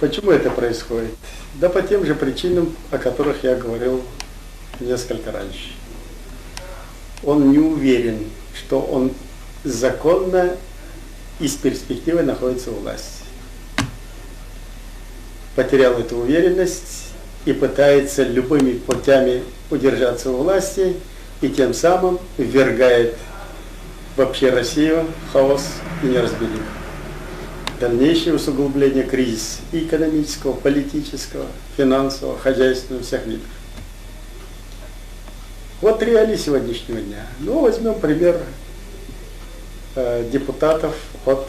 Почему это происходит? Да по тем же причинам, о которых я говорил несколько раньше. Он не уверен, что он законно и с перспективой находится у власти. Потерял эту уверенность и пытается любыми путями удержаться у власти, и тем самым ввергает вообще Россию в хаос и неразбериху. Дальнейшее усугубление кризиса и экономического, политического, финансового, хозяйственного, всех видов. Вот реалии сегодняшнего дня. Ну, возьмем пример депутатов от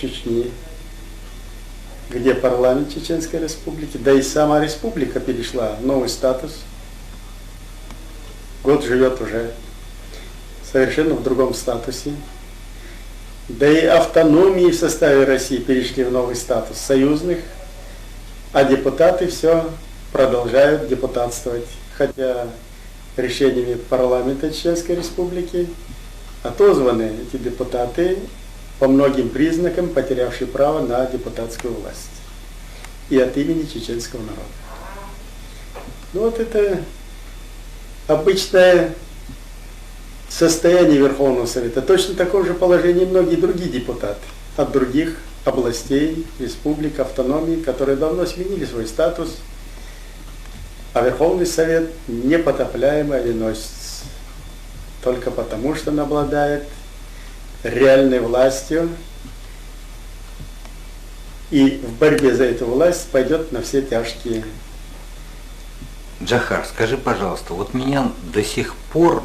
Чечни, где парламент Чеченской Республики, да и сама республика перешла в новый статус. Год живет уже совершенно в другом статусе. Да и автономии в составе России перешли в новый статус союзных, а депутаты все продолжают депутатствовать, хотя решениями парламента Чеченской Республики отозваны эти депутаты по многим признакам, потерявшие право на депутатскую власть и от имени чеченского народа. Ну вот это обычное состояние Верховного Совета. Точно такое же положение многие другие депутаты от других областей, республик, автономий, которые давно сменили свой статус, а Верховный Совет непотопляемый авианосец, только потому, что он обладает реальной властью и в борьбе за эту власть пойдет на все тяжкие. Джохар, скажи, пожалуйста, вот меня до сих пор,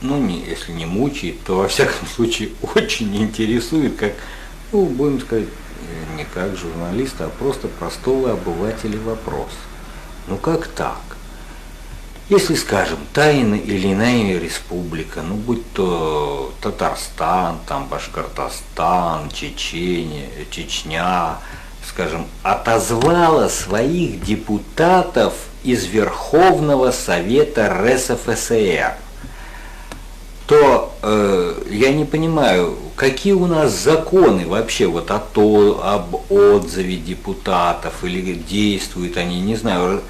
если не мучает, то во всяком случае очень интересует, как, будем сказать, не как журналиста, а просто простого обывателя вопрос. Как так? Если, скажем, та или иная республика, будь то Татарстан, Башкортостан, Чечня, скажем, отозвала своих депутатов из Верховного Совета РСФСР, то я не понимаю, какие у нас законы вообще об отзыве депутатов, или действуют они, не знаю.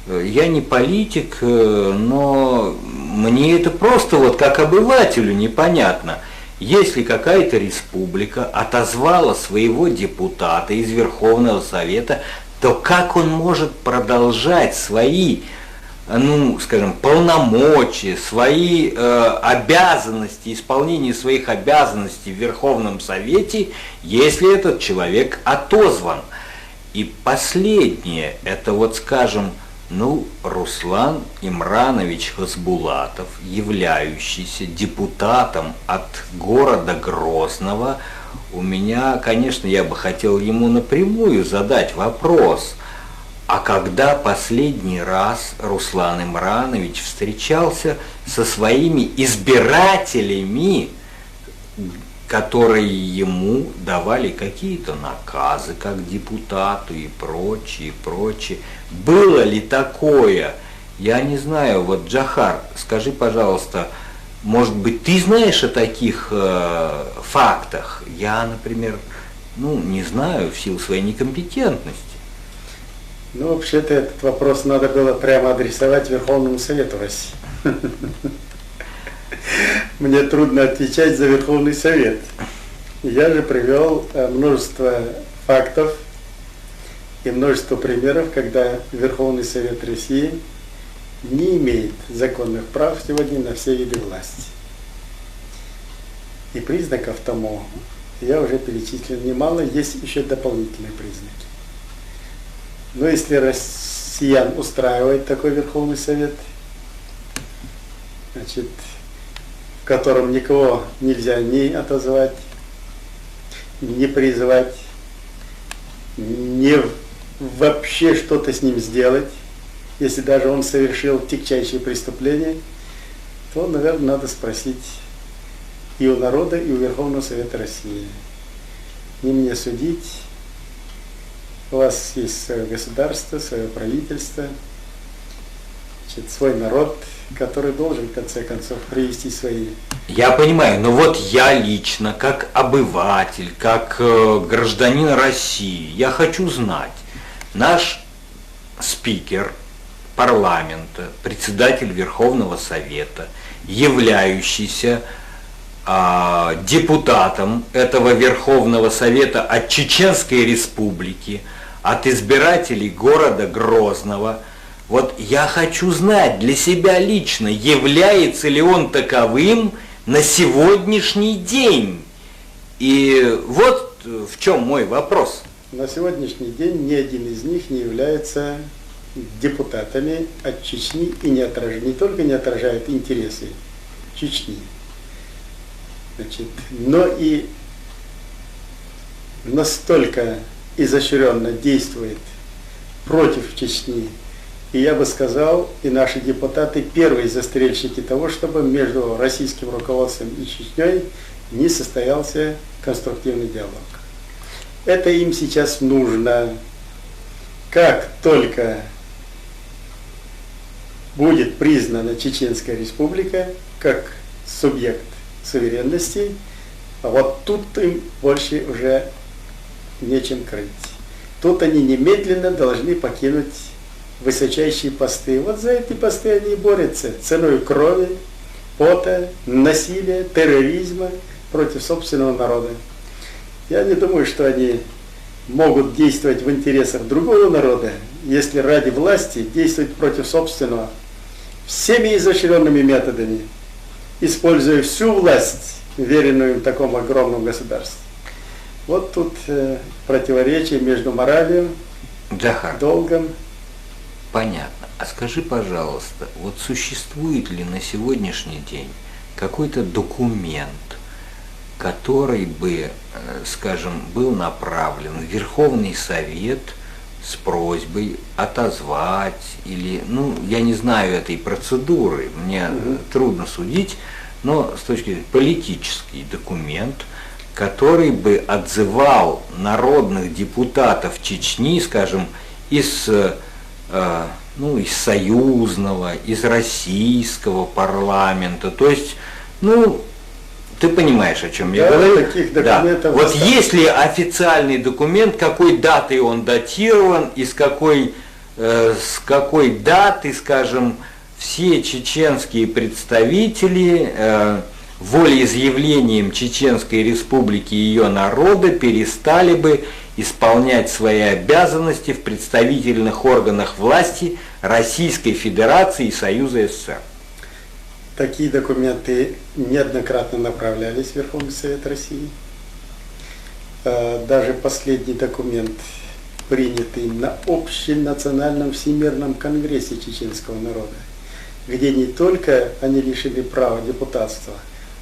Я не политик, но мне это просто как обывателю непонятно. Если какая-то республика отозвала своего депутата из Верховного Совета, то как он может продолжать свои, полномочия, свои обязанности, исполнение своих обязанностей в Верховном Совете, если этот человек отозван? И последнее, это Руслан Имранович Хасбулатов, являющийся депутатом от города Грозного, у меня, конечно, я бы хотел ему напрямую задать вопрос, а когда последний раз Руслан Имранович встречался со своими избирателями, которые ему давали какие-то наказы как депутату и прочее, прочее. Было ли такое? Я не знаю. Джохар, скажи, пожалуйста, может быть, ты знаешь о таких фактах? Я, например, не знаю в силу своей некомпетентности. Вообще-то этот вопрос надо было прямо адресовать Верховному Совету России. Мне трудно отвечать за Верховный Совет. Я же привел множество фактов и множество примеров, когда Верховный Совет России не имеет законных прав сегодня на все виды власти. И признаков тому я уже перечислил немало, есть еще дополнительные признаки. Но если россиян устраивает такой Верховный Совет, в котором никого нельзя ни отозвать, ни призвать, ни вообще что-то с ним сделать, если даже он совершил тягчайшее преступление, то, наверное, надо спросить и у народа, и у Верховного Совета России. Не мне судить. У вас есть свое государство, свое правительство. значит, свой народ, который должен в конце концов привести свои. Я понимаю, но вот я лично, как обыватель, как гражданин России, я хочу знать, наш спикер парламента, председатель Верховного Совета, являющийся депутатом этого Верховного Совета от Чеченской Республики, от избирателей города Грозного. Вот я хочу знать для себя лично, является ли он таковым на сегодняшний день. И вот в чем мой вопрос. На сегодняшний день ни один из них не является депутатами от Чечни и не только не отражает интересы Чечни, значит, но и настолько изощренно действует против Чечни. И я бы сказал, и наши депутаты первые застрельщики того, чтобы между российским руководством и Чечней не состоялся конструктивный диалог. Это им сейчас нужно. Как только будет признана Чеченская Республика как субъект суверенности, а вот тут им больше уже нечем крыть. Тут они немедленно должны покинуть высочайшие посты. Вот за эти посты они и борются ценой крови, пота, насилия, терроризма против собственного народа. Я не думаю, что они могут действовать в интересах другого народа, если ради власти действовать против собственного всеми изощренными методами, используя всю власть, веренную им такому огромному государству. Вот тут противоречие между моралью, Джахар, долгом. понятно. А скажи, пожалуйста, вот существует ли на сегодняшний день какой-то документ, который бы, скажем, был направлен в Верховный Совет с просьбой отозвать или, ну, я не знаю этой процедуры, мне трудно судить, но с точки зрения политический документ, который бы отзывал народных депутатов Чечни, скажем, из союзного, из российского парламента, то есть, ну, ты понимаешь, о чем я говорю? Таких документов Вот есть ли официальный документ, какой датой он датирован, и с какой даты, скажем, все чеченские представители волеизъявлением Чеченской Республики и ее народа перестали бы исполнять свои обязанности в представительных органах власти Российской Федерации и Союза СССР? Такие документы неоднократно направлялись в Верховный Совет России. Даже последний документ, принятый на Общенациональном Всемирном Конгрессе Чеченского народа, где не только они лишили права депутатства,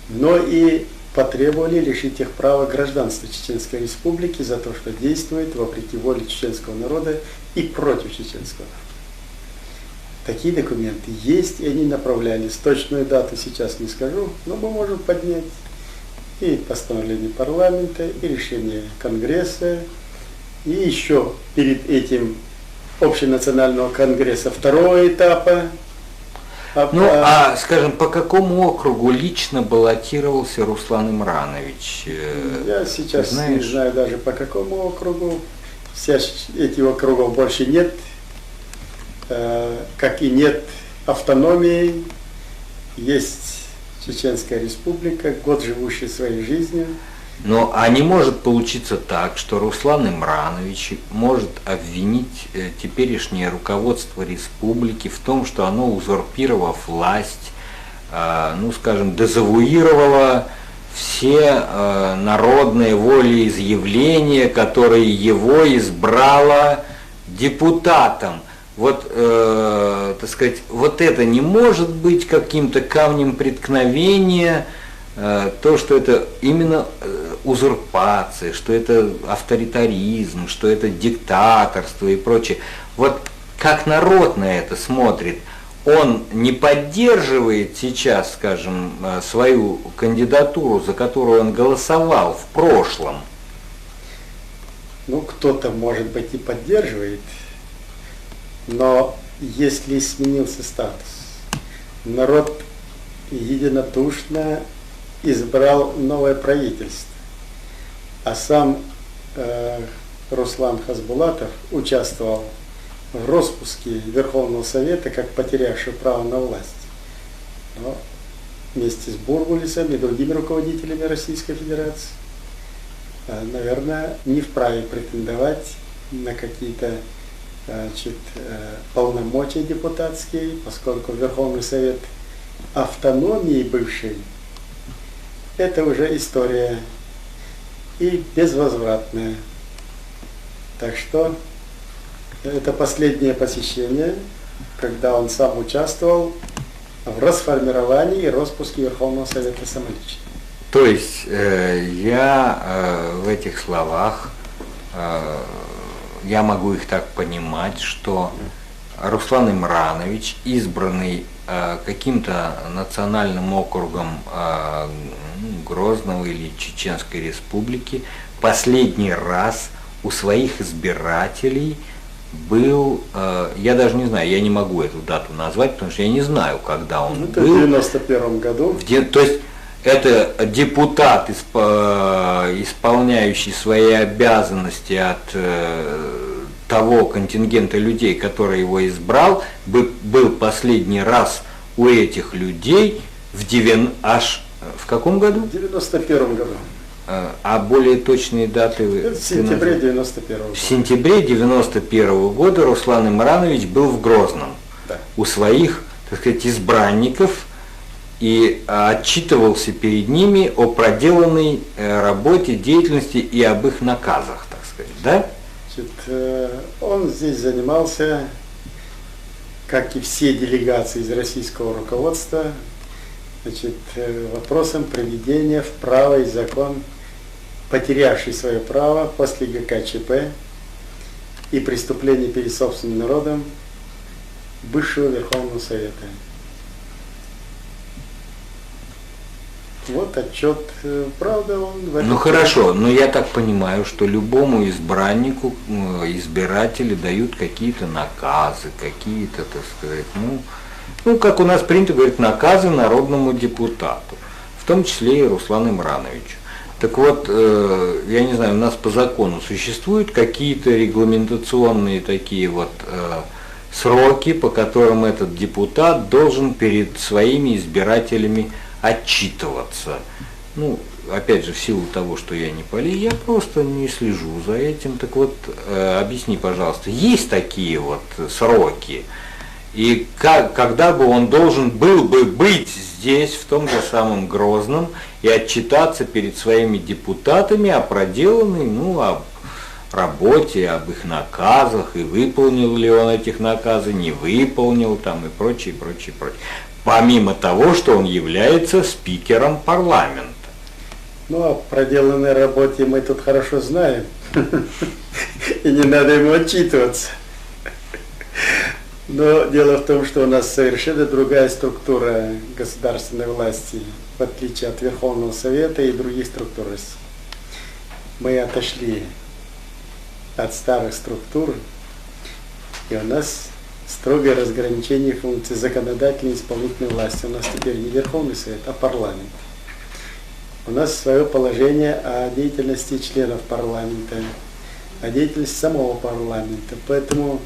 но и потребовали лишить их права гражданства Чеченской Республики за то, что действует вопреки воле чеченского народа и против чеченского народа. Такие документы есть, и они направлялись. Точную дату сейчас не скажу, но мы можем поднять и постановление парламента, и решение Конгресса, и еще перед этим Общенационального конгресса второго этапа. Скажем, по какому округу лично баллотировался Руслан Имранович? Я сейчас не знаю даже по какому округу. Сейчас этих округов больше нет. Как и нет автономии, есть Чеченская Республика, год живущая своей жизнью. А не может получиться так, что Руслан Имранович может обвинить теперешнее руководство республики в том, что оно, узурпировав власть, дезавуировало все народные волеизъявления, которые его избрало депутатом. Вот, вот это не может быть каким-то камнем преткновения, то, что это именно узурпация, что это авторитаризм, что это диктаторство и прочее. Вот как народ на это смотрит, он не поддерживает сейчас, скажем, свою кандидатуру, за которую он голосовал в прошлом? Кто-то, может быть, и поддерживает, но если сменился статус, народ единодушно избрал новое правительство, а сам Руслан Хасбулатов участвовал в распуске Верховного Совета как потерявший право на власть. Но вместе с Бурбулисом и другими руководителями Российской Федерации, наверное, не вправе претендовать на какие-то полномочия депутатские, поскольку Верховный Совет автономии бывшей – это уже история и безвозвратная. Так что это последнее посещение, когда он сам участвовал в расформировании и распуске Верховного Совета самолично. То есть я в этих словах, я могу их так понимать, что Руслан Имранович, избранный каким-то национальным округом Грозного или Чеченской Республики, последний раз у своих избирателей был, я даже не знаю, я не могу эту дату назвать, потому что я не знаю, когда он это был. В 91 году. То есть это депутат, исполняющий свои обязанности от того контингента людей, который его избрал, был последний раз у этих людей аж в каком году? В 91 году. А более точные даты вы? В сентябре 91 года. В сентябре 91 года Руслан Имранович был в Грозном, да, у своих, так сказать, избранников и отчитывался перед ними о проделанной работе, деятельности и об их наказах, так сказать, да? Он здесь занимался, как и все делегации из российского руководства, вопросом приведения в право и закон потерявший свое право после ГКЧП и преступлений перед собственным народом бывшего Верховного Совета. Вот отчет, правда, он в этом. Ну хорошо, но я так понимаю, что любому избраннику избиратели дают какие-то наказы, какие-то, так сказать, ну как у нас принято говорить, наказы народному депутату, в том числе и Руслану Имрановичу. Так вот, я не знаю, у нас по закону существуют какие-то регламентационные такие вот сроки, по которым этот депутат должен перед своими избирателями отчитываться. Ну, опять же, в силу того, что я не политик, я просто не слежу за этим. Так вот, объясни, пожалуйста, есть такие вот сроки? И когда бы он должен был бы быть здесь, в том же самом Грозном, и отчитаться перед своими депутатами о проделанной, об работе, об их наказах, и выполнил ли он этих наказов, не выполнил, там, и прочее, прочее, прочее. Помимо того, что он является спикером парламента. Ну, о проделанной работе мы тут хорошо знаем, и не надо ему отчитываться. Но дело в том, что у нас совершенно другая структура государственной власти, в отличие от Верховного Совета и других структур России. Мы отошли от старых структур, и у нас строгое разграничение функций законодательной и исполнительной власти. У нас теперь не Верховный Совет, а парламент. У нас свое положение о деятельности членов парламента, о деятельности самого парламента. Поэтому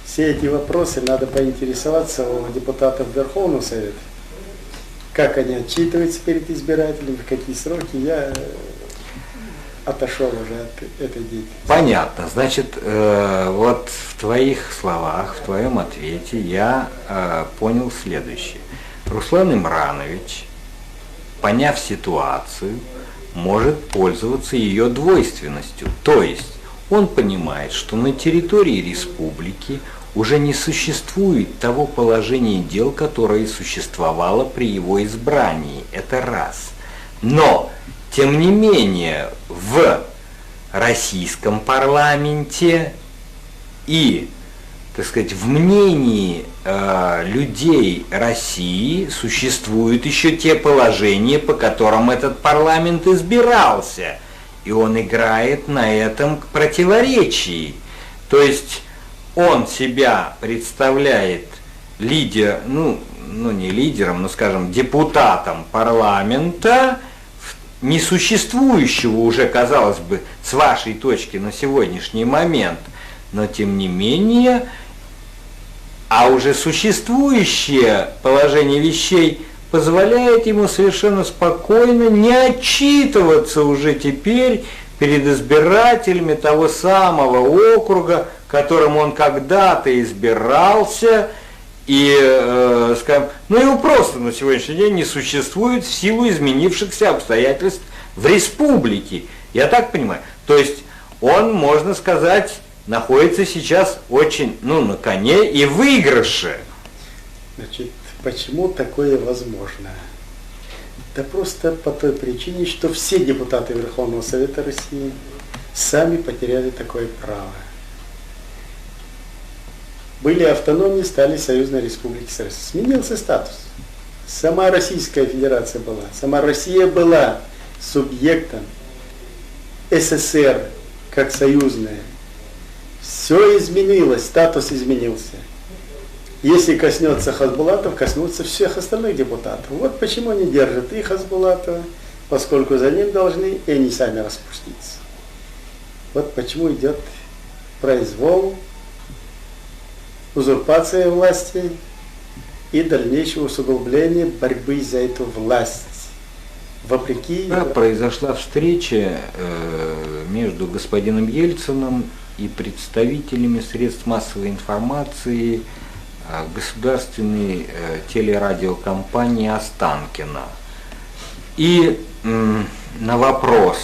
все эти вопросы надо поинтересоваться у депутатов Верховного Совета, как они отчитываются перед избирателями, в какие сроки. Я отошел уже от этой деятельности. Понятно. Значит, вот в твоих словах, в твоем ответе я понял следующее. Руслан Имранович, поняв ситуацию, может пользоваться ее двойственностью. То есть он понимает, что на территории республики уже не существует того положения дел, которое существовало при его избрании. Это раз. Но, тем не менее, в российском парламенте и, так сказать, в мнении людей России существуют еще те положения, по которым этот парламент избирался. И он играет на этом противоречии. То есть он себя представляет ну не лидером, но, скажем, депутатом парламента, несуществующего уже, казалось бы, с вашей точки на сегодняшний момент, но тем не менее, а уже существующее положение вещей позволяет ему совершенно спокойно не отчитываться уже теперь перед избирателями того самого округа, которым он когда-то избирался, и, скажем, его просто на сегодняшний день не существует в силу изменившихся обстоятельств в республике. Я так понимаю. То есть он, можно сказать, находится сейчас очень, на коне и в выигрыше. Значит, почему такое возможно? Да просто по той причине, что все депутаты Верховного Совета России сами потеряли такое право. Были автономии, стали союзной республики Советской. Сменился статус. Сама Российская Федерация была, сама Россия была субъектом СССР как союзная. Все изменилось, статус изменился. Если коснется Хасбулатов, коснутся всех остальных депутатов. Вот почему они держат и Хасбулатова, поскольку за ним должны, и они сами распуститься. Вот почему идет произвол, узурпация власти и дальнейшее усугубление борьбы за эту власть. Вопреки... Произошла встреча между господином Ельциным и представителями средств массовой информации государственной телерадиокомпании Останкино. И на вопрос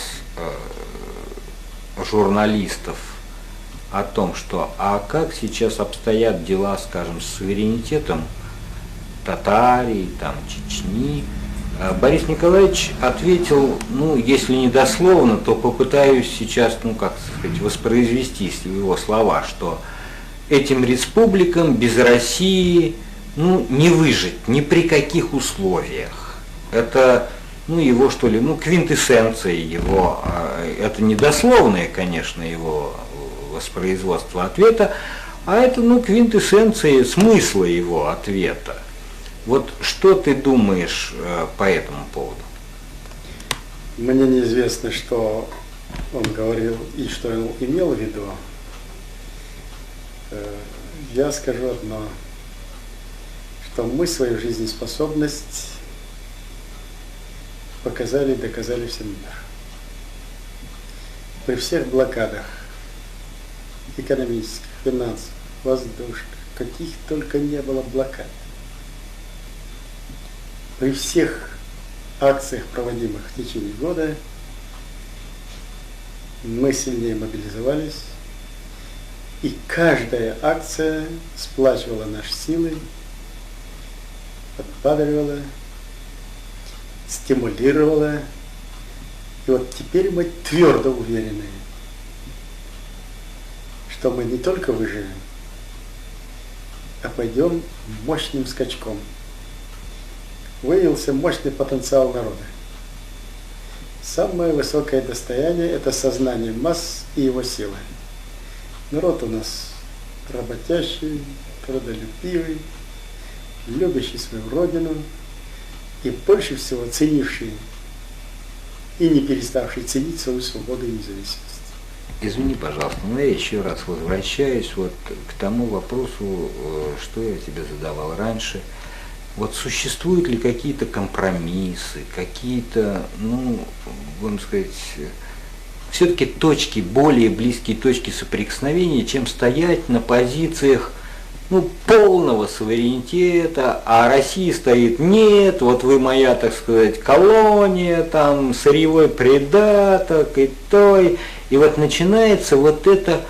журналистов о том, что как сейчас обстоят дела, скажем, с суверенитетом Татарии, Чечни, Борис Николаевич ответил, если не дословно, то попытаюсь сейчас, воспроизвести его слова, что этим республикам без России, не выжить ни при каких условиях. Это, его квинтэссенция его, это не дословное, конечно, его воспроизводство ответа, а это, квинтэссенция смысла его ответа. Вот что ты думаешь по этому поводу? Мне неизвестно, что он говорил и что он имел в виду. Я скажу одно, что мы свою жизнеспособность показали и доказали всем миру. При всех блокадах экономических, финансовых, воздушных, каких только не было блокад. При всех акциях, проводимых в течение года, мы сильнее мобилизовались, и каждая акция сплачивала наши силы, подбадривала, стимулировала. И вот теперь мы твердо уверены, что мы не только выживем, а пойдем мощным скачком. Выявился мощный потенциал народа. Самое высокое достояние – это сознание масс и его сила. Народ у нас работящий, трудолюбивый, любящий свою родину и больше всего ценивший и не переставший ценить свою свободу и независимость. Извини, пожалуйста, но я еще раз возвращаюсь к тому вопросу, что я тебе задавал раньше. Вот существуют ли какие-то компромиссы, какие-то, будем сказать, все-таки точки, более близкие точки соприкосновения, чем стоять на позициях полного суверенитета, а Россия стоит, нет, вот вы моя, так сказать, колония, сырьевой придаток и то, и вот начинается вот это,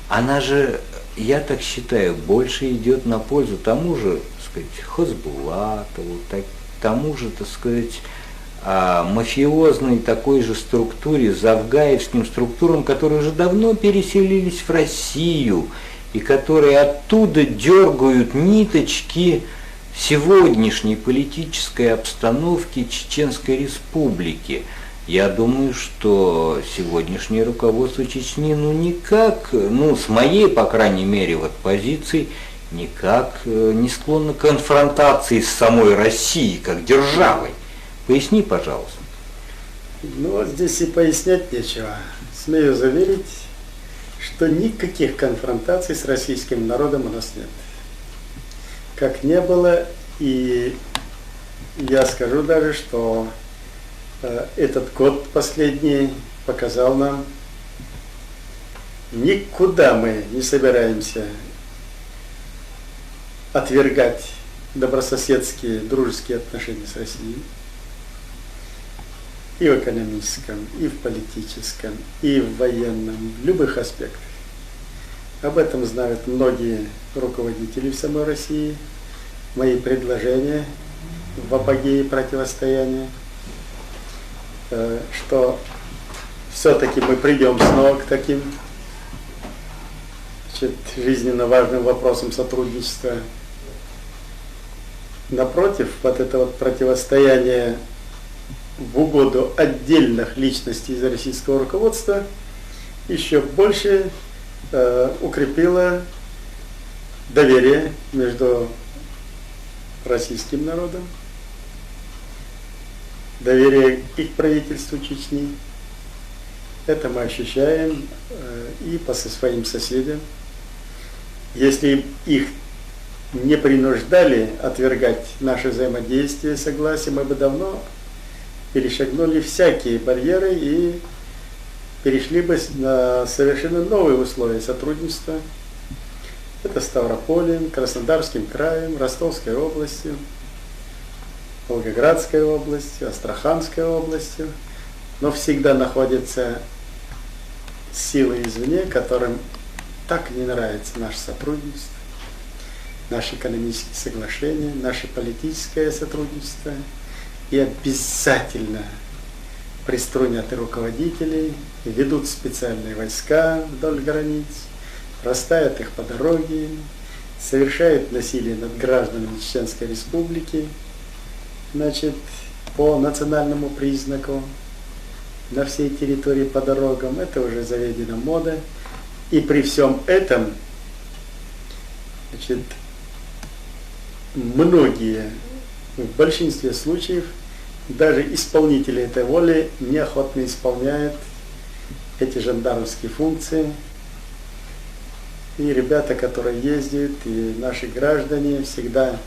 она же, я так считаю, больше идет на пользу тому же, так сказать, Хасбулатову, тому же, так сказать, мафиозной такой же структуре, завгаевским структурам, которые уже давно переселились в Россию, и которые оттуда дергают ниточки сегодняшней политической обстановки Чеченской Республики. Я думаю, что сегодняшнее руководство Чечни, ну никак, ну с моей, по крайней мере, вот позиции, никак не склонно к конфронтации с самой Россией, как державой. Поясни, пожалуйста. Ну вот здесь и пояснять нечего. Смею заверить, что никаких конфронтаций с российским народом у нас нет. Как не было, и я скажу даже, что этот год последний показал нам, никуда мы не собираемся отвергать добрососедские, дружеские отношения с Россией. И в экономическом, и в политическом, и в военном, в любых аспектах. Об этом знают многие руководители в самой России. Мои предложения в апогее противостояния, что все-таки мы придем снова к таким жизненно важным вопросам сотрудничества. Напротив, вот это вот противостояние в угоду отдельных личностей из российского руководства еще больше укрепило доверие между российским народом, доверие и к правительству Чечни. Это мы ощущаем и по своим соседям. Если их не принуждали отвергать наше взаимодействие, согласие, мы бы давно перешагнули всякие барьеры и перешли бы на совершенно новые условия сотрудничества. Это Ставропольем, Краснодарским краем, Ростовской областью, Волгоградской областью, Астраханской областью. Но всегда находятся силы извне, которым так не нравится наше сотрудничество, наши экономические соглашения, наше политическое сотрудничество. И обязательно приструнят и руководителей, и ведут специальные войска вдоль границ, расставят их по дороге, совершают насилие над гражданами Чеченской Республики, значит, по национальному признаку на всей территории по дорогам. Это уже заведена мода. И при всем этом, значит, многие, в большинстве случаев, даже исполнители этой воли неохотно исполняют эти жандармские функции. И ребята, которые ездят, и наши граждане всегда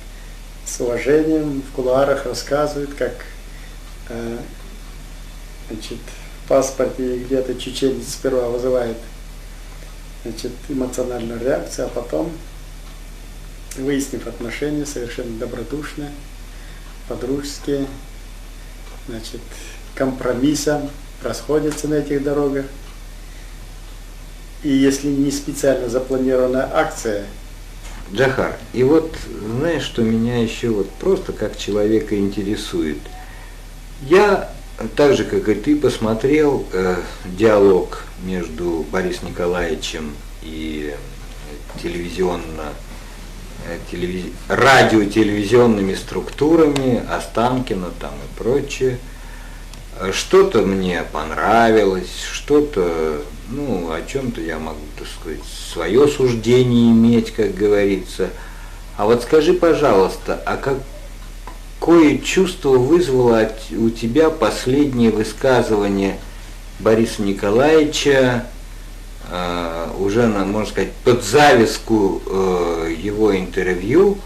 с уважением в кулуарах рассказывают, как значит, в паспорте где-то чеченец сперва вызывает, значит, эмоциональную реакцию, а потом, выяснив отношения совершенно добродушно, по-дружески, значит, компромиссом расходятся на этих дорогах. И если не специально запланированная акция. Джохар, и вот знаешь, что меня еще вот просто как человека интересует. Я, так же как и ты, посмотрел диалог между Борисом Николаевичем и радиотелевизионными структурами, Останкино там и прочее. Что-то мне понравилось, что-то, ну, о чем-то я могу, так сказать, свое суждение иметь, как говорится. А вот скажи, пожалуйста, а какое чувство вызвало у тебя последнее высказывание Бориса Николаевича, уже, можно сказать, под завязку его интервью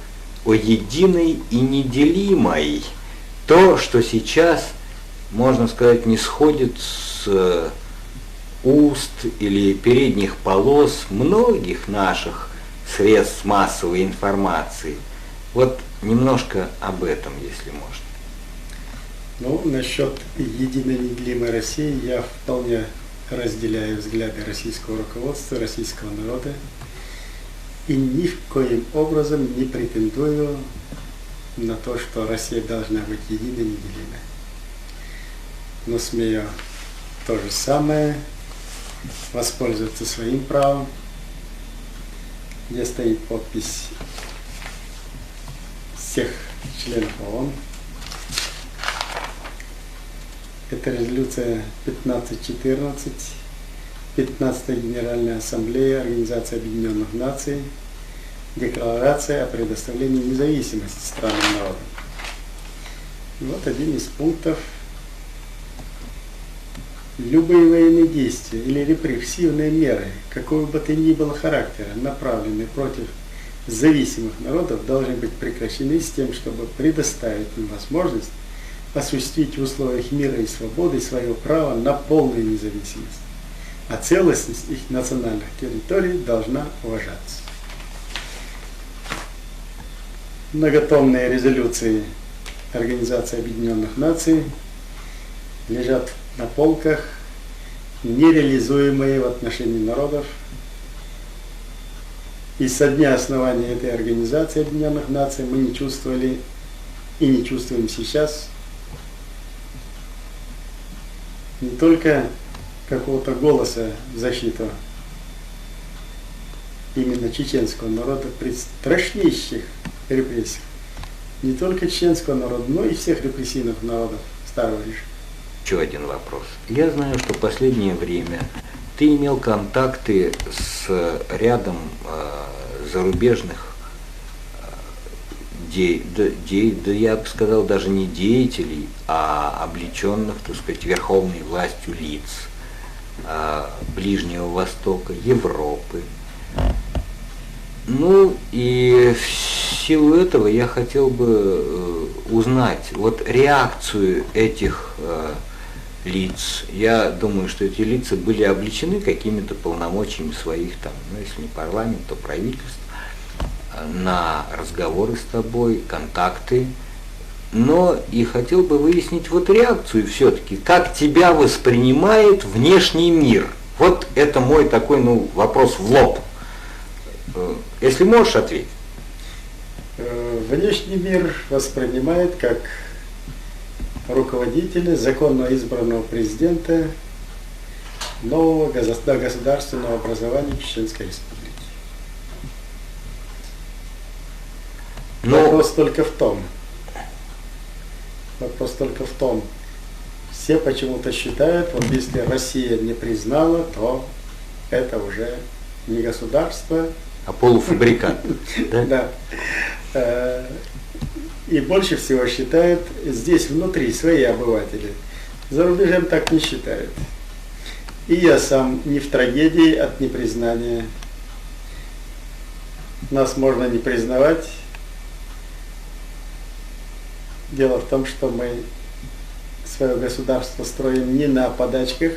о единой и неделимой? То, что сейчас, можно сказать, не сходит с уст или передних полос многих наших средств массовой информации. Вот немножко об этом, если можно. Ну, насчет единой неделимой России я вполне разделяю взгляды российского руководства, российского народа и ни в коем образом не претендую на то, что Россия должна быть единой и неделимой. Но смею то же самое, воспользоваться своим правом, где стоит подпись всех членов ООН, Это резолюция 1514, 15-я Генеральная Ассамблея Организации Объединенных Наций, Декларация о предоставлении независимости странам и народам. Вот один из пунктов. Любые военные действия или репрессивные меры, какого бы то ни было характера, направленные против зависимых народов, должны быть прекращены с тем, чтобы предоставить им возможность осуществить в условиях мира и свободы свое право на полную независимость, а целостность их национальных территорий должна уважаться. Многотомные резолюции Организации Объединенных Наций лежат на полках, нереализуемые в отношении народов. И со дня основания этой Организации Объединенных Наций мы не чувствовали и не чувствуем сейчас не только какого-то голоса в защиту именно чеченского народа при страшнейших репрессиях. Не только чеченского народа, но и всех репрессивных народов старого режима. Еще один вопрос. Я знаю, что в последнее время ты имел контакты с рядом зарубежных да я бы сказал, даже не деятелей, а облеченных, так сказать, верховной властью лиц Ближнего Востока, Европы. Ну и в силу этого я хотел бы узнать вот реакцию этих лиц. Я думаю, что эти лица были облечены какими-то полномочиями своих, там, ну если не парламент, то правительство, на разговоры с тобой, контакты. Но и хотел бы выяснить вот реакцию все-таки, как тебя воспринимает внешний мир. Вот это мой такой, вопрос в лоб. Если можешь, ответь. Внешний мир воспринимает как руководителя законно избранного президента нового государственного образования Чеченской Республики. Вопрос только в том, все почему-то считают, вот если Россия не признала, то это уже не государство, а полуфабрикат. Да. И больше всего считают здесь внутри свои обыватели. За рубежом так не считают. И я сам не в трагедии от непризнания. Нас можно не признавать. Дело в том, что мы свое государство строим не на подачках.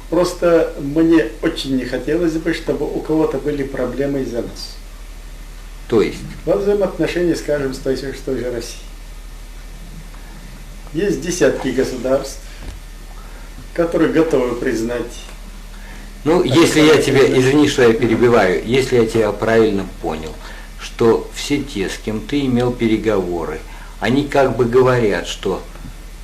Просто мне очень не хотелось бы, чтобы у кого-то были проблемы из-за нас. То есть? Во взаимоотношении, скажем, с той же Россией. Есть десятки государств, которые готовы признать. Если я тебя, извини, что я перебиваю, если я тебя правильно понял, что все те, с кем ты имел переговоры, они как бы говорят, что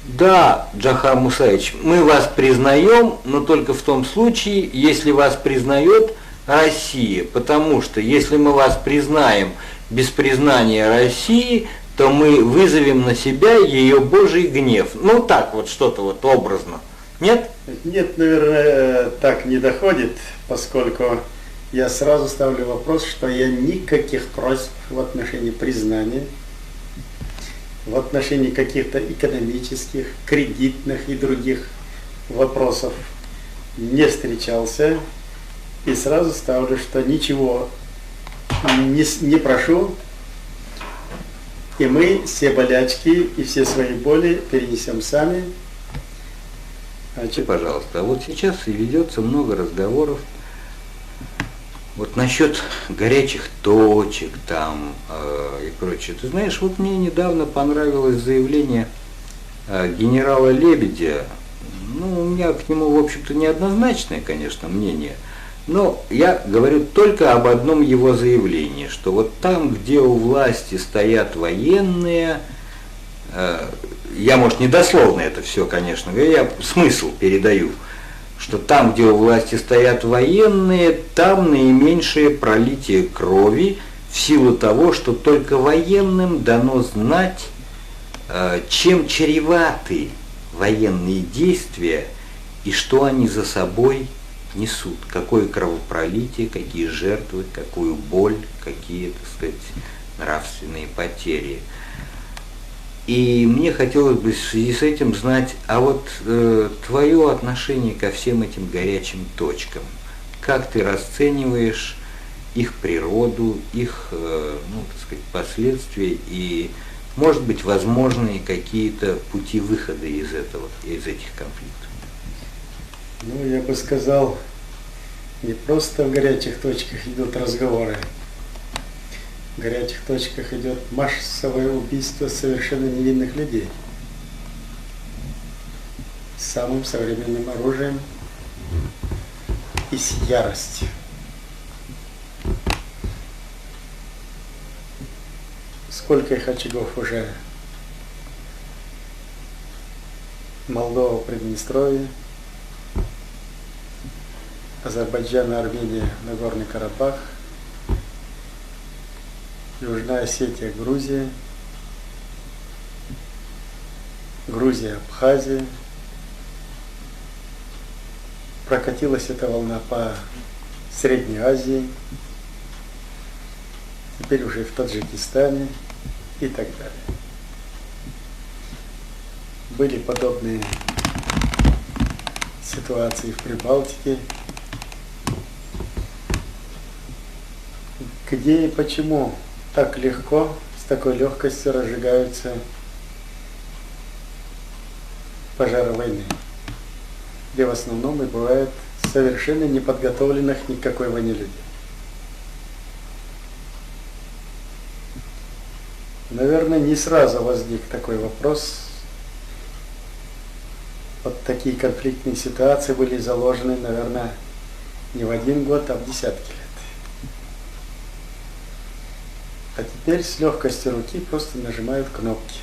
да, Джохар Мусаевич, мы вас признаем, но только в том случае, если вас признает Россия, потому что если мы вас признаем без признания России, то мы вызовем на себя ее Божий гнев. Так вот, что-то вот образно. Нет? Нет, наверное, так не доходит, поскольку я сразу ставлю вопрос, что я никаких просьб в отношении признания, в отношении каких-то экономических, кредитных и других вопросов не встречался. И сразу ставлю, что ничего не прошу, и мы все болячки и все свои боли перенесем сами. Пожалуйста, вот сейчас и ведется много разговоров вот насчет горячих точек там и прочее. Ты знаешь, вот мне недавно понравилось заявление генерала Лебедя. У меня к нему, в общем-то, неоднозначное, конечно, мнение. Но я говорю только об одном его заявлении, что вот там, где у власти стоят военные, я, может, недословно это все, конечно, я смысл передаю, что там, где у власти стоят военные, там наименьшее пролитие крови в силу того, что только военным дано знать, чем чреваты военные действия и что они за собой несут, какое кровопролитие, какие жертвы, какую боль, какие, так сказать, нравственные потери. И мне хотелось бы в связи с этим знать, а вот твое отношение ко всем этим горячим точкам, как ты расцениваешь их природу, их, ну, так сказать, последствия и, может быть, возможные какие-то пути выхода из этих конфликтов? Ну, я бы сказал, не просто в горячих точках идут разговоры. В горячих точках идет массовое убийство совершенно невинных людей самым современным оружием и с яростью. Сколько их очагов уже? Молдова, Приднестровье, Азербайджан, Армения, Нагорный Карабах, Южная Осетия, Грузия, Грузия, Абхазия. Прокатилась эта волна по Средней Азии, теперь уже в Таджикистане и так далее. Были подобные ситуации в Прибалтике, где и почему так легко, с такой легкостью разжигаются пожары войны, где в основном и бывает совершенно неподготовленных ни к какой войне людей. Наверное, не сразу возник такой вопрос. Вот такие конфликтные ситуации были заложены, наверное, не в один год, а в десятки лет. А теперь с легкостью руки просто нажимают кнопки.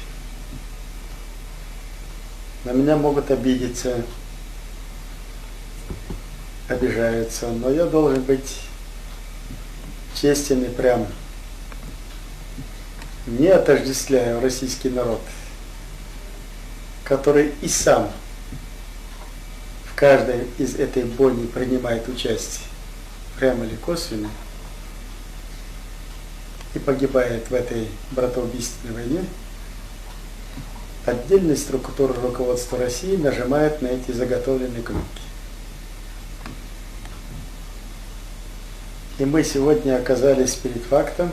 На меня могут обидеться, обижаются, но я должен быть честен и прям. Не отождествляю российский народ, который и сам в каждой из этой бойни принимает участие, прямо или косвенно, и погибает в этой братоубийственной войне, отдельная структура руководства России нажимает на эти заготовленные кнопки. И мы сегодня оказались перед фактом,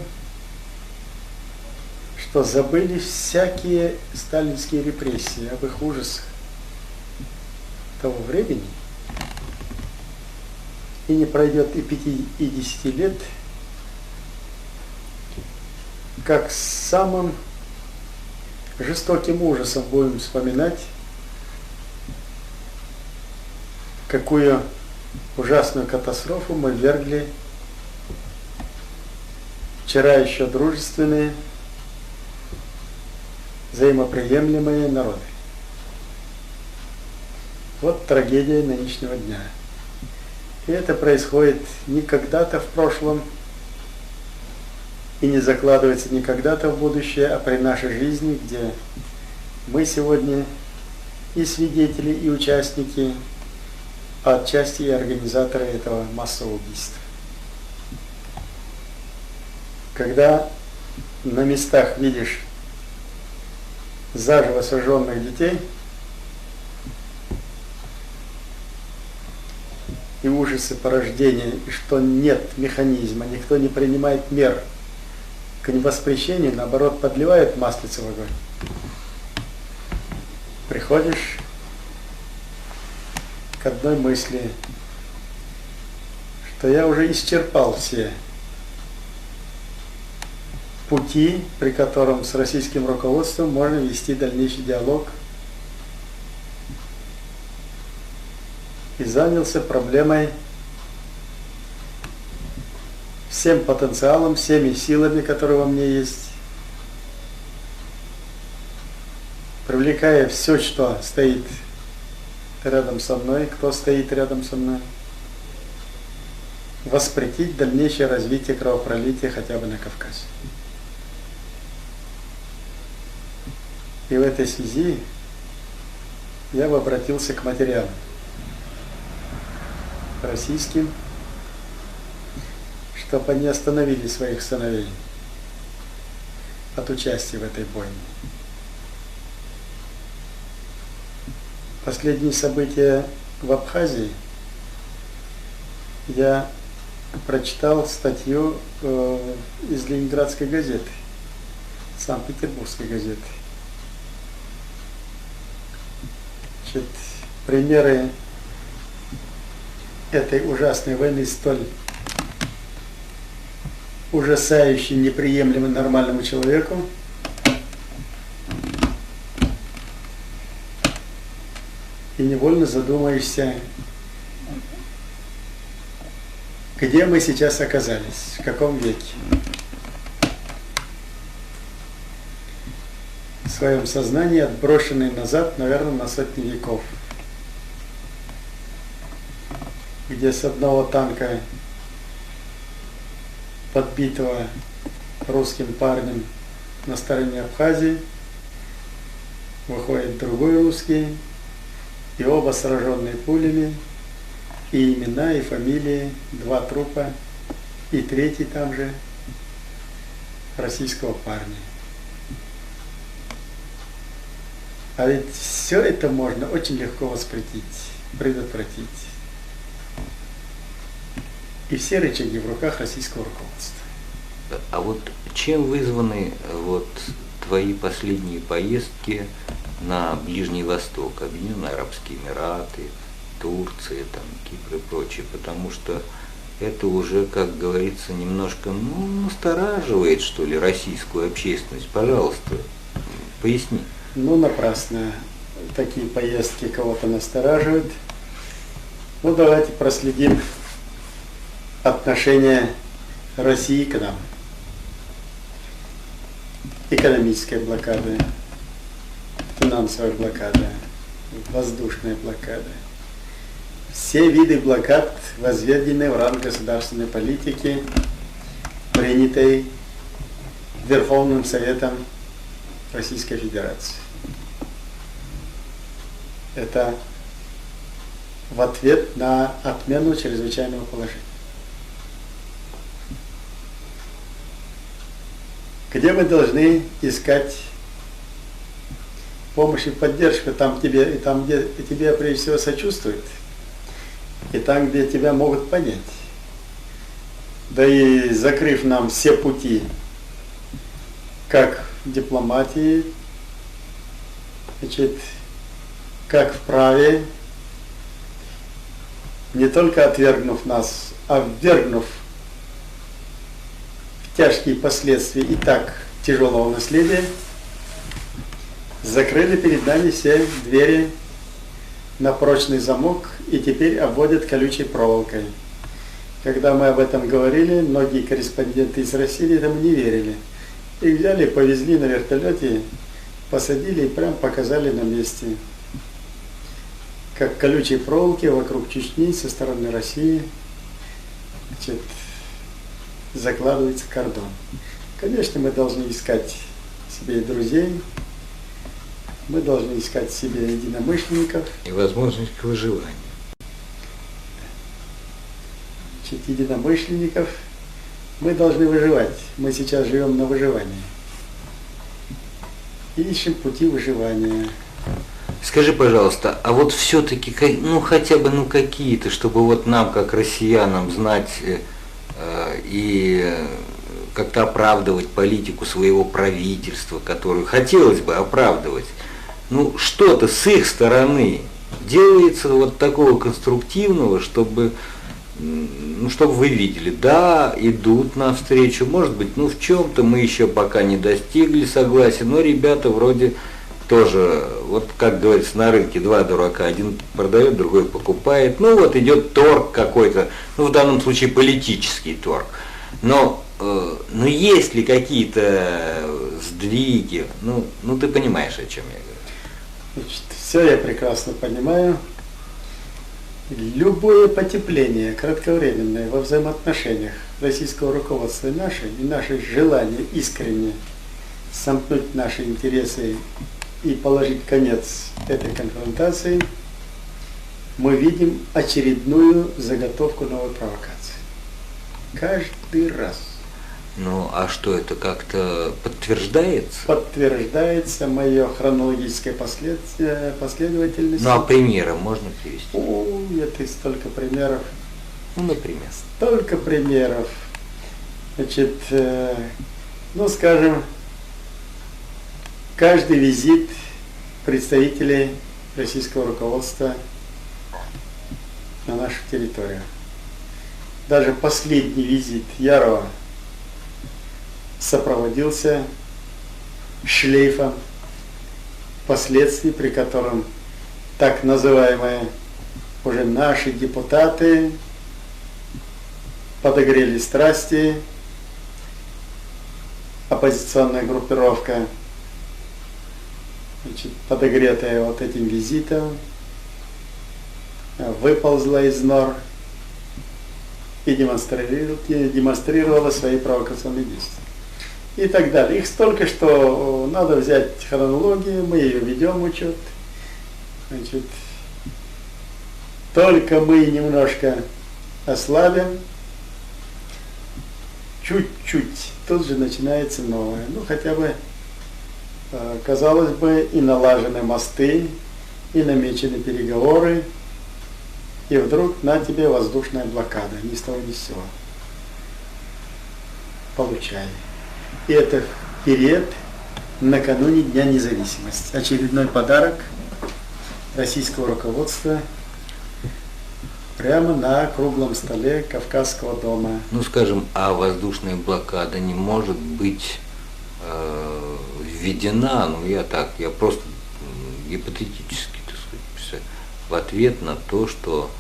что забыли всякие сталинские репрессии, об их ужасах того времени, и не пройдет и 5, и 10 лет, как с самым жестоким ужасом будем вспоминать, какую ужасную катастрофу мы ввергли вчера еще дружественные, взаимоприемлемые народы. Вот трагедия нынешнего дня. И это происходит не когда-то в прошлом и не закладывается не когда-то в будущее, а при нашей жизни, где мы сегодня и свидетели, и участники, а отчасти и организаторы этого массового убийства. Когда на местах видишь заживо сожженных детей и ужасы порождения, и что нет механизма, никто не принимает мер к невоспрещению, наоборот, подливает маслица в огонь. Приходишь к одной мысли, что я уже исчерпал все пути, при котором с российским руководством можно вести дальнейший диалог, и занялся проблемой всем потенциалом, всеми силами, которые во мне есть, привлекая все, что стоит рядом со мной, кто стоит рядом со мной, воспретить дальнейшее развитие кровопролития хотя бы на Кавказе. И в этой связи я бы обратился к материалам российским, чтобы они остановили своих сыновей от участия в этой бойне. Последние события в Абхазии я прочитал статью из Ленинградской газеты, Санкт-Петербургской газеты. Значит, примеры этой ужасной войны столь ужасающие, неприемлемы нормальному человеку, и невольно задумаешься, где мы сейчас оказались, в каком веке. В своем сознании отброшенный назад, наверное, на сотни веков, где с одного танка, подбитого русским парнем на стороне Абхазии, выходит другой русский, и оба сраженные пулями, и имена, и фамилии, 2 трупа, и 3-й там же российского парня. А ведь все это можно очень легко предотвратить. И все рычаги в руках российского руководства. А вот чем вызваны вот твои последние поездки на Ближний Восток, Объединенные Арабские Эмираты, Турция, там, Кипр и прочее? Потому что это уже, как говорится, немножко настораживает, что ли, российскую общественность. Пожалуйста, поясни. Напрасно такие поездки кого-то настораживают. Давайте проследим отношение России к нам. Экономическая блокада, финансовая блокада, воздушная блокада. Все виды блокад возведены в ранг государственной политики, принятой Верховным Советом Российской Федерации. Это в ответ на отмену чрезвычайного положения. Где мы должны искать помощь и поддержку? Там, где тебе прежде всего сочувствуют, и там, где тебя могут понять. Да и закрыв нам все пути, как в дипломатии, значит, как в праве, не только отвергнув нас, а ввергнув в тяжкие последствия и так тяжелого наследия, закрыли перед нами все двери на прочный замок и теперь обводят колючей проволокой. Когда мы об этом говорили, многие корреспонденты из России этому не верили. Их взяли, повезли на вертолете, посадили и прям показали на месте, как колючие проволоки вокруг Чечни со стороны России, значит, закладывается кордон. Конечно, мы должны искать себе друзей, мы должны искать себе единомышленников. И возможность к выживанию. Значит, единомышленников. Мы должны выживать. Мы сейчас живем на выживании. И ищем пути выживания. Скажи, пожалуйста, а вот все-таки, хотя бы, какие-то, чтобы вот нам, как россиянам, знать и как-то оправдывать политику своего правительства, которую хотелось бы оправдывать, что-то с их стороны делается вот такого конструктивного, чтобы вы видели, да, идут навстречу, может быть, в чем-то мы еще пока не достигли согласия, но ребята вроде тоже, вот как говорится, на рынке 2 дурака, один продает, другой покупает, идет торг какой-то, в данном случае политический торг, но есть ли какие-то сдвиги, ты понимаешь, о чем я говорю. Значит, все я прекрасно понимаю. Любое потепление кратковременное во взаимоотношениях российского руководства и наше желание искренне сомкнуть наши интересы и положить конец этой конфронтации, мы видим очередную заготовку новой провокации. Каждый раз. Ну, а что это как-то подтверждается? Подтверждается мое хронологическая последовательность. Ну, а примеры можно привести? Это столько примеров. Ну, например. Столько примеров. Значит, ну, скажем, каждый визит представителей российского руководства на нашу территорию. Даже последний визит Ярова сопроводился шлейфом последствий, при котором так называемые уже наши депутаты подогрели страсти, оппозиционная группировка, значит, подогретая вот этим визитом, выползла из нор и демонстрировала свои провокационные действия. И так далее. Их столько, что надо взять хронологию, мы ее ведем учет. Значит, только мы немножко ослабим, чуть-чуть, тут же начинается новое. Ну, хотя бы, казалось бы, и налажены мосты, и намечены переговоры, и вдруг на тебе воздушная блокада, ни с того ни с сего. Получай. И это вперед, накануне Дня независимости. Очередной подарок российского руководства прямо на круглом столе Кавказского дома. Ну, скажем, а воздушная блокада не может быть введена, ну, я просто гипотетически, так сказать, в ответ на то, что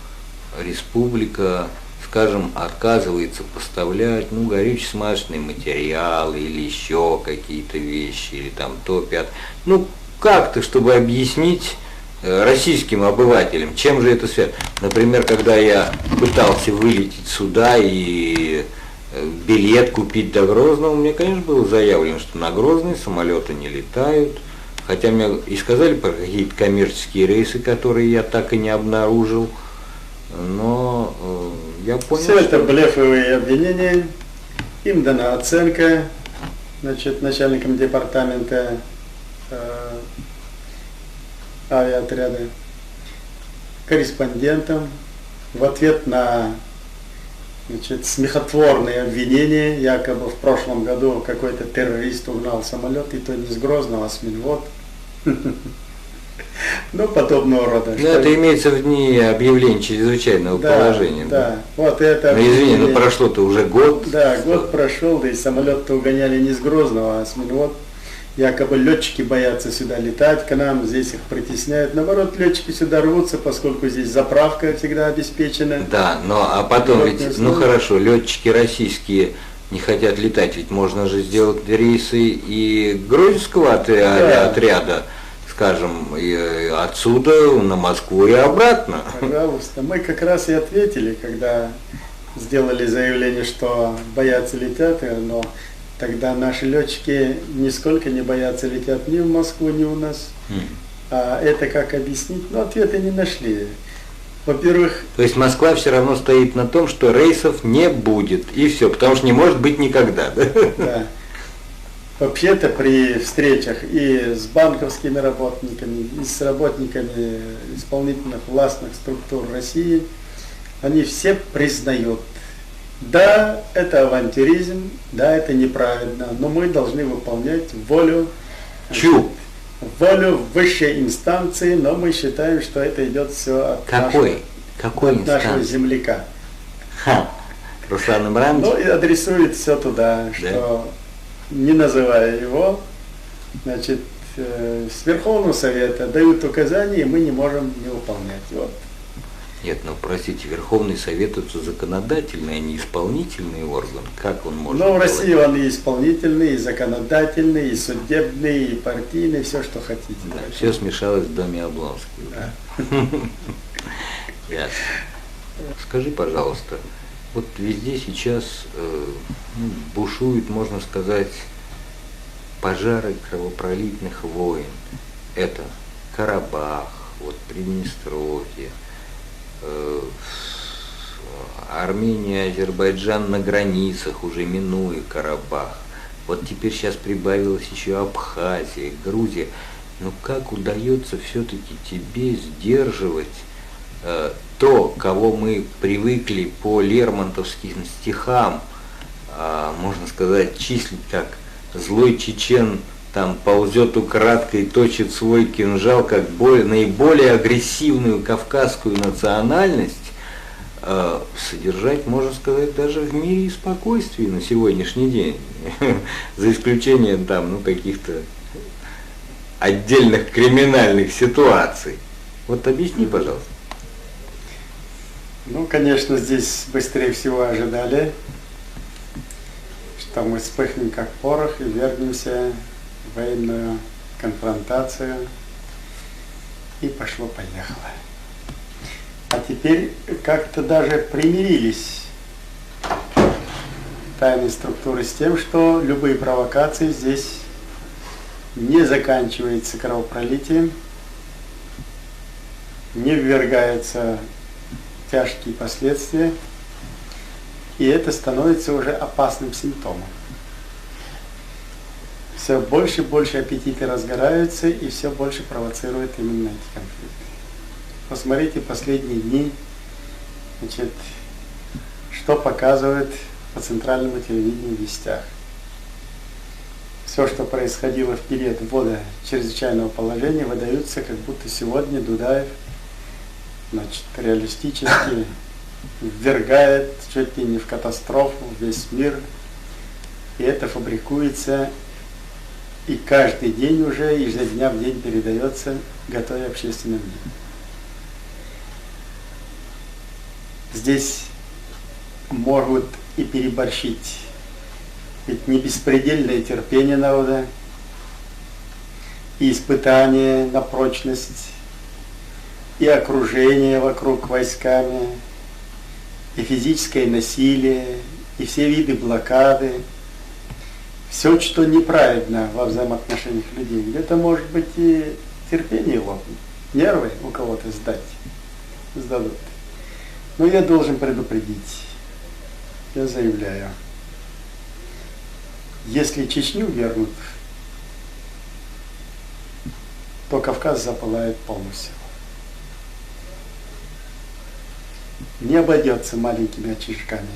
республика, скажем, отказывается поставлять, ну, горюче-смазочные материалы или еще какие-то вещи, или там топят. Ну, как-то, чтобы объяснить российским обывателям, чем же это связано. Например, когда я пытался вылететь сюда и билет купить до Грозного, мне, конечно, было заявлено, что на Грозный самолеты не летают. Хотя мне и сказали про какие-то коммерческие рейсы, которые я так и не обнаружил. Но я понял, все это блефовые обвинения. Им дана оценка, значит, начальником департамента авиаотряда, корреспондентам в ответ на, значит, смехотворные обвинения. Якобы в прошлом году какой-то террорист угнал самолет, и то не с Грозного, а с Минвод. Ну, подобного рода. Ну, это имеется в дни объявления чрезвычайного положения. Да, вот это. Ну, извини, ну прошло-то уже год. Да, год прошел, да и самолет-то угоняли не с Грозного, а с Минвод. Якобы летчики боятся сюда летать к нам, здесь их притесняют. Наоборот, летчики сюда рвутся, поскольку здесь заправка всегда обеспечена. Да, но а потом ведь, ну хорошо, летчики российские не хотят летать, ведь можно же сделать рейсы и Грозинского авиаотряда, скажем, и отсюда на Москву и обратно. Пожалуйста. Мы как раз и ответили, когда сделали заявление, что боятся летать, но тогда наши летчики нисколько не боятся летят ни в Москву, ни у нас. А это как объяснить? Ну, ответа не нашли. Во-первых... То есть Москва все равно стоит на том, что рейсов не будет, и все, потому что не может быть никогда. Да? Да. Вообще-то при встречах и с банковскими работниками, и с работниками исполнительных властных структур России, они все признают, да, это авантюризм, да, это неправильно, но мы должны выполнять волю, волю высшей инстанции, но мы считаем, что это идет все от нашего земляка. Руслан Ибрагимович? Ну и адресует все туда, что не называя его, значит, с Верховного Совета дают указания, и мы не можем не выполнять. Вот. Нет, ну простите, Верховный Совет это законодательный, а не исполнительный орган. Как он может? Ну, в России он и исполнительный, и законодательный, и судебный, и партийный, все, что хотите. Да, все смешалось в доме Облонских. Да. Ясно. Скажи, пожалуйста, вот везде сейчас бушуют, можно сказать, пожары кровопролитных войн. это Карабах, вот Приднестровье, Армения, Азербайджан на границах, уже минуя Карабах. Вот теперь сейчас прибавилась еще Абхазия, Грузия. Ну как удается все-таки тебе сдерживать то, кого мы привыкли по лермонтовским стихам, можно сказать, числить как злой чечен, там ползет украдкой, точит свой кинжал, как наиболее агрессивную кавказскую национальность, содержать, можно сказать, даже в мире и спокойствии на сегодняшний день, за исключением там, ну, каких-то отдельных криминальных ситуаций. Вот объясни, пожалуйста. Ну, конечно, здесь быстрее всего ожидали, что мы вспыхнем как порох и вернемся в военную конфронтацию. И пошло-поехало. А теперь как-то даже примирились тайные структуры с тем, что любые провокации здесь не заканчиваются кровопролитием, не ввергаются в тяжкие последствия, и это становится уже опасным симптомом. Все больше и больше аппетиты разгораются, и все больше провоцирует именно эти конфликты. Посмотрите последние дни, значит, что показывает по центральному телевидению в вестях. Все, что происходило в период ввода чрезвычайного положения, выдаются, как будто сегодня Дудаев, значит, реалистически ввергает чуть ли не в катастрофу весь мир. И это фабрикуется, и каждый день уже, изо дня в день передается, готовя общественным мнением. Здесь могут и переборщить. Ведь не беспредельное терпение народа, и испытание на прочность, и окружение вокруг войсками, и физическое насилие, и все виды блокады. Все, что неправильно во взаимоотношениях людей. Где-то, может быть, и терпение лопнет, нервы у кого-то сдадут. Но я должен предупредить, я заявляю, если Чечню вернут, то Кавказ запылает полностью. Не обойдется маленькими очишками.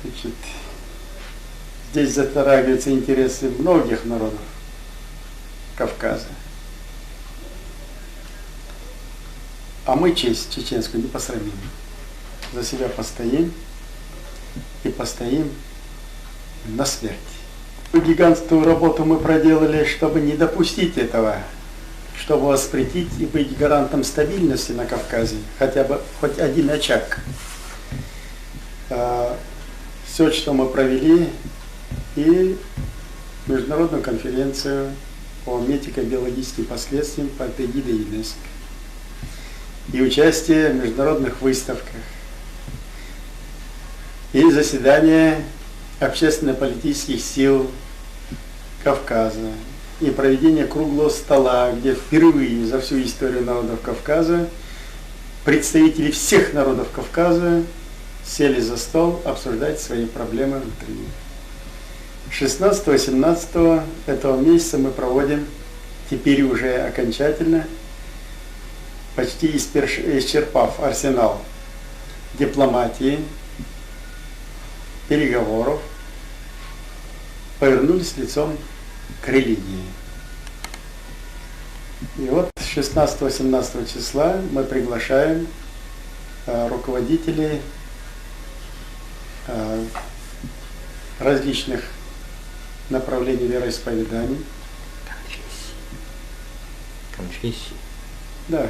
Значит, здесь затрагиваются интересы многих народов Кавказа. А мы честь чеченскую не посрамим. За себя постоим и постоим на смерть. Гигантскую работу мы проделали, чтобы не допустить этого, чтобы воспретить и быть гарантом стабильности на Кавказе, хотя бы хоть один очаг. Все, что мы провели, и международную конференцию по медико-биологическим последствиям под эгидой ЮНЕСКО, и участие в международных выставках, и заседания общественно-политических сил Кавказа, и проведение круглого стола, где впервые за всю историю народов Кавказа представители всех народов Кавказа сели за стол обсуждать свои проблемы внутри. 16-17 этого месяца мы проводим, теперь уже окончательно, почти исчерпав арсенал дипломатии, переговоров, повернулись лицом к религии. И вот 16-17 числа мы приглашаем руководителей различных направлений вероисповеданий. Конфессии. Да,